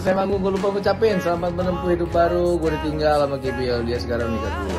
selesai manggung gue lupa ngucapin selamat menempuh hidup baru. Gue ditinggal sama Kibil, dia sekarang nikah gue.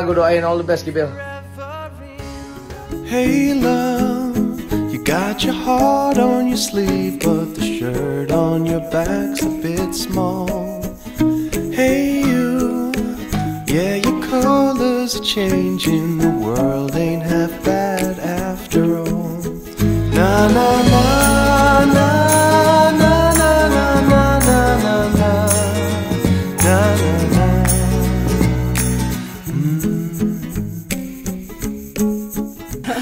Gue doain all the best Kibil. Hey love, you got your heart on your sleeve, but the shirt on your back's a bit small. Hey you, yeah your colors are changing, the world ain't half bad after all. Na na na na na na na na na na na na na.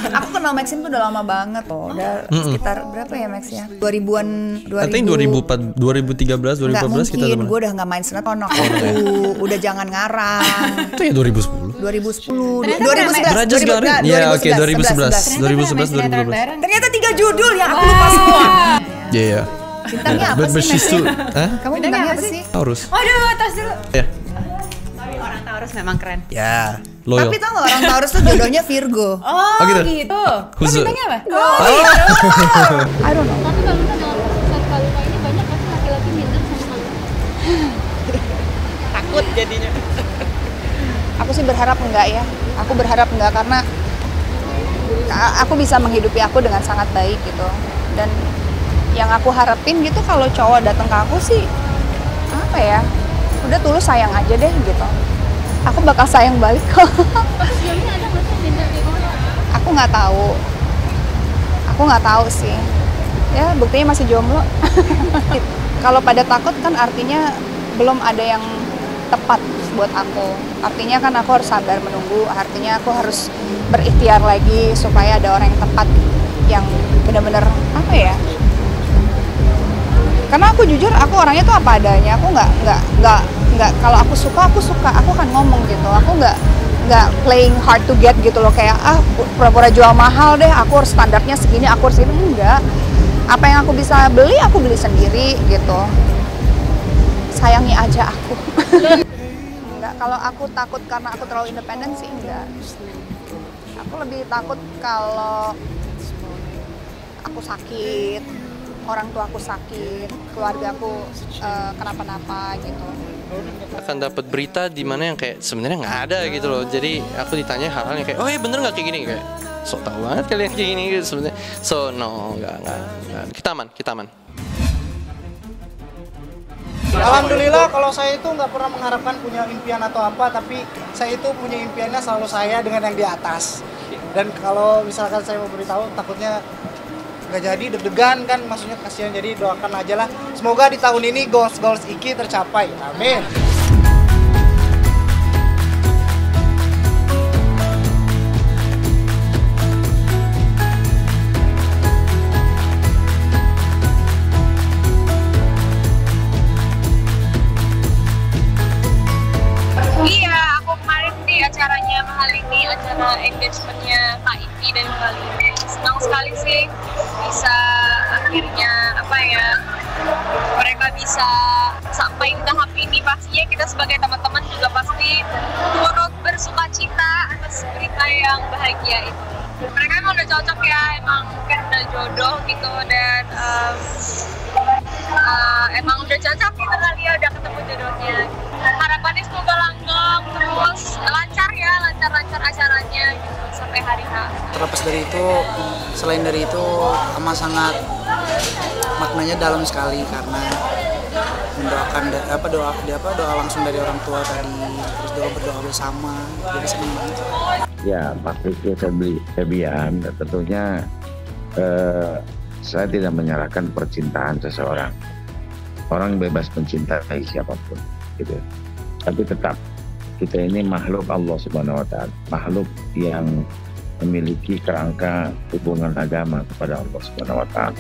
Aku kenal Maxim tuh udah lama banget loh. Udah sekitar berapa ya Max ya? 2000-an, 2000. I think 2013, 2014 kita teman. Gue udah nggak main sinetron aku. Udah jangan ngarang. Itu ya 2010. 2011. Berajas Garin. Ya oke 2011. 2011, 2012. Ternyata 3 judul yang aku lupa semua. Iya ya. Bintangnya apa sih Max? Kamu bintangnya apa sih? Taurus. Waduh, tas dulu. Ya. Orang Taurus memang keren. Ya. Loyal. Tapi tau gak orang Taurus tuh jodohnya Virgo. Oh gitu. Khusus. Bintangnya apa? I don't know. Tapi kalau misalnya saat Kalima ini banyak pasti laki-laki minder sama kamu. Takut jadinya. Aku sih berharap enggak ya. Aku berharap enggak karena aku bisa menghidupi aku dengan sangat baik gitu. Dan yang aku harapin gitu kalau cowok datang ke aku sih apa ya? Udah tulus sayang aja deh gitu. Aku bakal sayang balik kok. Sebelumnya ada nggak sih minder kayak gitu? Aku nggak tahu sih. Ya buktinya masih jomblo. Kalau pada takut kan artinya belum ada yang tepat buat aku. Artinya kan aku harus sabar menunggu. Artinya aku harus berikhtiar lagi supaya ada orang yang tepat yang benar-benar apa ya? Karena aku jujur, aku orangnya tuh apa adanya. Aku nggak kalau aku suka, aku akan ngomong gitu. Aku nggak playing hard to get gitu loh, kayak pura-pura jual mahal deh. Aku harus standarnya segini, aku harus ini enggak. Apa yang aku bisa beli, aku beli sendiri gitu. Sayangi aja aku. Enggak, kalau aku takut karena aku terlalu independen sih enggak. Aku lebih takut kalau aku sakit, orang tua aku sakit, keluarga aku kenapa-napa gitu. Akan dapat berita di mana yang kayak sebenarnya nggak ada gitu loh. Jadi aku ditanya hal-hal yang kayak, oh ya bener nggak kayak gini, kayak sok tahu banget kalian kayak gini gitu sebenarnya. So no, nggak. Kita aman. Alhamdulillah kalau saya itu nggak pernah mengharapkan punya impian atau apa, tapi saya itu punya impiannya selalu saya dengan yang di atas. Dan kalau misalkan saya mau beritahu takutnya nggak jadi, deg-degan kan, maksudnya kasihan, jadi doakan aja lah. Semoga di tahun ini goals Iki tercapai, amin. Iya, aku kemarin di acaranya Mahalini, acara engagementnya Kak Iki dan Mahalini. Senang sekali sih bisa akhirnya mereka bisa sampai di tahap ini. Pastinya kita sebagai teman-teman juga pasti turut bersuka cita atas berita yang bahagia itu. Mereka emang udah cocok ya, emang mungkin udah jodoh gitu, dan emang udah cocok gitu kali ya, udah ketemu jodohnya. Harapannya semoga langgeng, terus lancar acaranya gitu sampai hari H. Terlepas dari itu, selain dari itu amat sangat maknanya dalam sekali karena mendoakan doa langsung dari orang tua tadi, terus berdoa bersama, jadi senang banget. Ya pasti Febian, tentunya saya tidak menyalahkan percintaan seseorang. Orang bebas mencintai siapapun, gitu. Tapi tetap kita ini makhluk Allah Subhanahu Wa Taala, makhluk yang memiliki kerangka hubungan agama kepada Allah Subhanahu Wa Taala.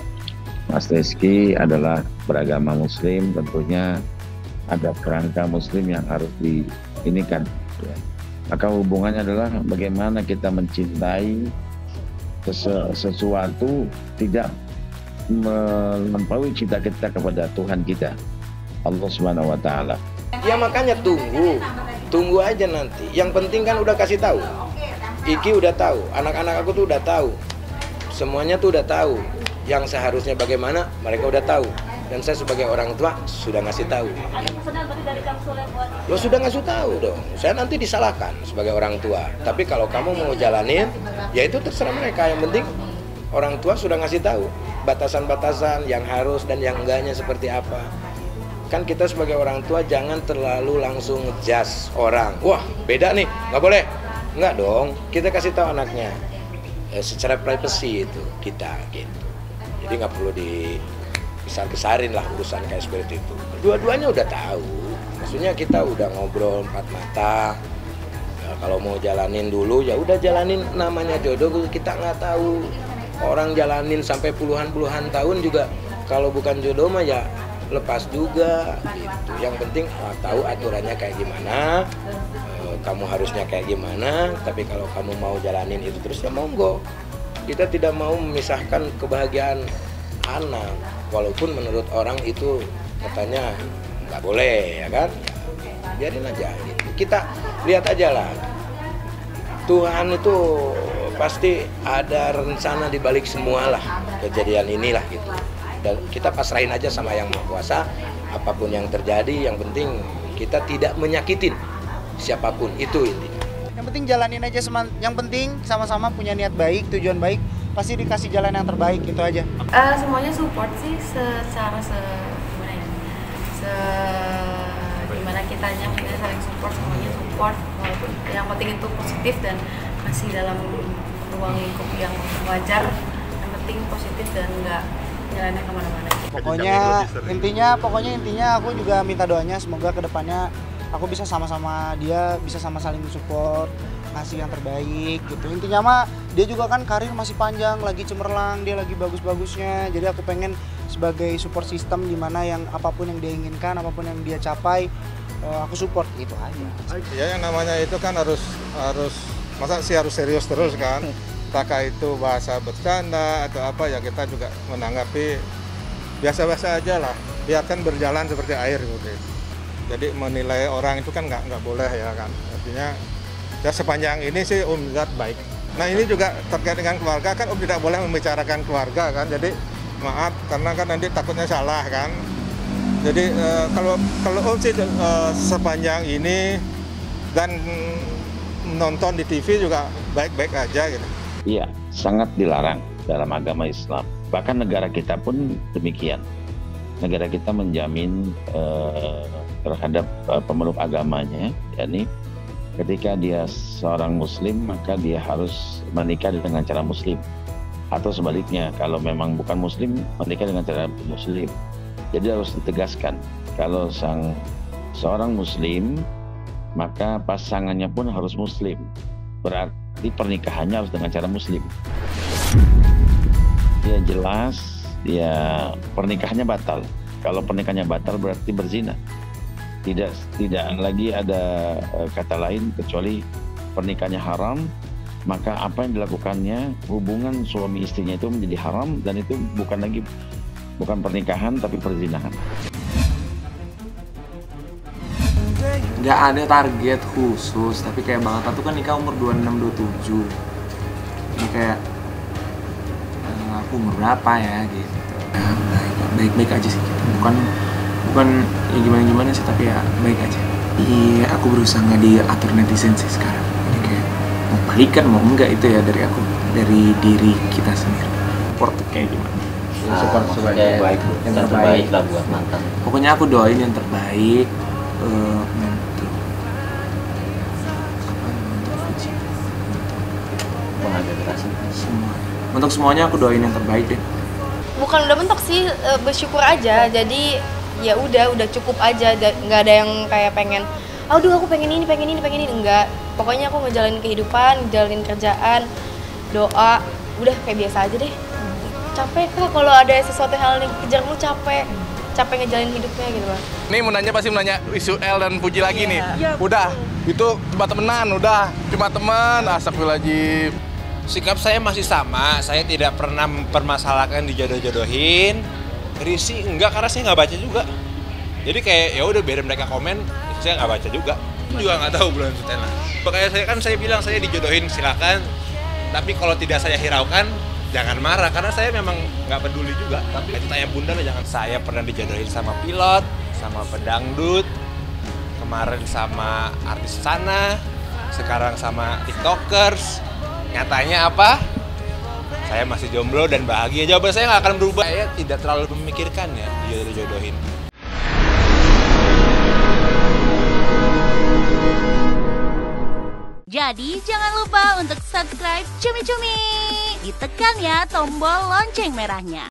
Mas Rizky adalah beragama Muslim, tentunya ada kerangka Muslim yang harus diinikan. Ya. Maka hubungannya adalah bagaimana kita mencintai sesuatu tidak melampaui cinta kita kepada Tuhan kita, Allah Subhanahu Wa Taala. Ya makanya tunggu aja nanti. Yang penting kan udah kasih tahu. Iki udah tahu, anak-anak aku tuh udah tahu, semuanya tuh udah tahu. yang seharusnya bagaimana mereka udah tahu. Dan saya sebagai orang tua sudah ngasih tahu. Lo sudah ngasih tahu dong. Saya nanti disalahkan sebagai orang tua. Tapi kalau kamu mau jalanin, ya itu terserah mereka. Yang penting orang tua sudah ngasih tahu batasan-batasan yang harus dan yang enggaknya seperti apa. Kan kita sebagai orang tua jangan terlalu langsung ngejudge orang. Wah, beda nih, nggak boleh. Nggak dong, kita kasih tahu anaknya. Secara privacy itu kita gitu. Jadi nggak perlu besar-besarin lah urusan kayak seperti itu. Dua-duanya udah tahu. Maksudnya kita udah ngobrol empat mata. Ya, kalau mau jalanin dulu ya udah jalanin, namanya jodoh kita nggak tahu. Orang jalanin sampai puluhan tahun juga kalau bukan jodoh mah ya lepas juga gitu. Yang penting tahu aturannya kayak gimana, kamu harusnya kayak gimana. Tapi kalau kamu mau jalanin itu terus ya monggo. Kita tidak mau memisahkan kebahagiaan anak, walaupun menurut orang itu katanya nggak boleh, ya kan? Biarin aja gitu. Kita lihat aja lah. Tuhan itu pasti ada rencana di balik semua lah kejadian inilah gitu. Dan kita pasrahin aja sama Yang Maha Kuasa, apapun yang terjadi, yang penting kita tidak menyakitin siapapun, itu intinya. Yang penting jalanin aja, yang penting sama-sama punya niat baik, tujuan baik, pasti dikasih jalan yang terbaik, gitu aja. Semuanya support sih secara gimana kitanya saling support, semuanya support, walaupun yang penting itu positif dan masih dalam ruang lingkup yang wajar, yang penting positif dan nggak jalannya kemana-mana. Pokoknya intinya aku juga minta doanya semoga kedepannya aku bisa sama-sama dia, bisa sama saling support, ngasih yang terbaik gitu. Intinya mah dia juga kan karir masih panjang, lagi cemerlang, dia lagi bagus-bagusnya. Jadi aku pengen sebagai support system dimana yang apapun yang dia inginkan, apapun yang dia capai, aku support, gitu aja. Ya yang namanya itu kan harus masa sih harus serius terus kan. Entahkah itu bahasa bercanda atau apa, ya kita juga menanggapi biasa-biasa aja lah. Biarkan berjalan seperti air gitu. Jadi menilai orang itu kan nggak boleh ya kan. Artinya ya sepanjang ini sih lihat baik. Nah ini juga terkait dengan keluarga kan tidak boleh membicarakan keluarga kan. Jadi maaf karena kan nanti takutnya salah kan. Jadi kalau sih sepanjang ini dan nonton di TV juga baik-baik aja gitu. Iya, sangat dilarang dalam agama Islam. Bahkan negara kita pun demikian. Negara kita menjamin terhadap pemeluk agamanya, yakni ketika dia seorang muslim maka dia harus menikah dengan cara muslim, atau sebaliknya kalau memang bukan muslim menikah dengan cara muslim. Jadi harus ditegaskan kalau seorang muslim maka pasangannya pun harus muslim, berarti pernikahannya harus dengan cara muslim. Dia jelas dia pernikahannya batal. Kalau pernikahannya batal berarti berzina. Tidak lagi ada kata lain kecuali pernikahannya haram, maka apa yang dilakukannya, hubungan suami istrinya itu menjadi haram dan itu bukan pernikahan tapi perzinahan. Nggak ada target khusus, tapi kayak Bang Atta tuh kan nikah umur 26-27. Ini kayak aku umur berapa ya gitu. Baik-baik aja sih, bukan ya gimana sih, tapi ya baik aja. Iya, aku berusaha nggak diatur netizen sih sekarang. Jadi kayak mau balikan mau enggak itu ya dari aku, dari diri kita sendiri. Support kayak gimana? Support terbaik, yang terbaik lah buat mantan. Pokoknya aku doain yang terbaik untuk semuanya aku doain yang terbaik deh. Bukan udah mentok sih, bersyukur aja. Jadi ya udah cukup aja, nggak ada yang kayak pengen aduh aku pengen ini enggak. Pokoknya aku ngejalanin kehidupan, ngejalanin kerjaan, doa, udah kayak biasa aja deh. Capek kok kalau ada sesuatu hal yang kejar lu, capek ngejalanin hidupnya gitu Bang. Nih pasti mau nanya isu El dan Puji lagi nih. Ya, udah, itu cuma temenan, cuma teman, astagfirullahaladzim. Sikap saya masih sama, saya tidak pernah mempermasalahkan dijodoh-jodohin. Risih enggak, karena saya nggak baca juga. Jadi kayak ya udah biar mereka komen, saya nggak baca juga. Juga nggak tahu bulan Sutena. Makanya saya bilang saya dijodohin silakan. Tapi kalau tidak saya hiraukan, jangan marah karena saya memang nggak peduli juga. Tapi itu tanya bunda lah, jangan. Saya pernah dijodohin sama pilot, sama pedangdut, kemarin sama artis sana, sekarang sama tiktokers. Nyatanya apa? Saya masih jomblo dan bahagia. Jawaban saya nggak akan berubah. Saya tidak terlalu memikirkan ya dijodohin. Jadi jangan lupa untuk subscribe Cumi Cumi. Ditekan ya tombol lonceng merahnya.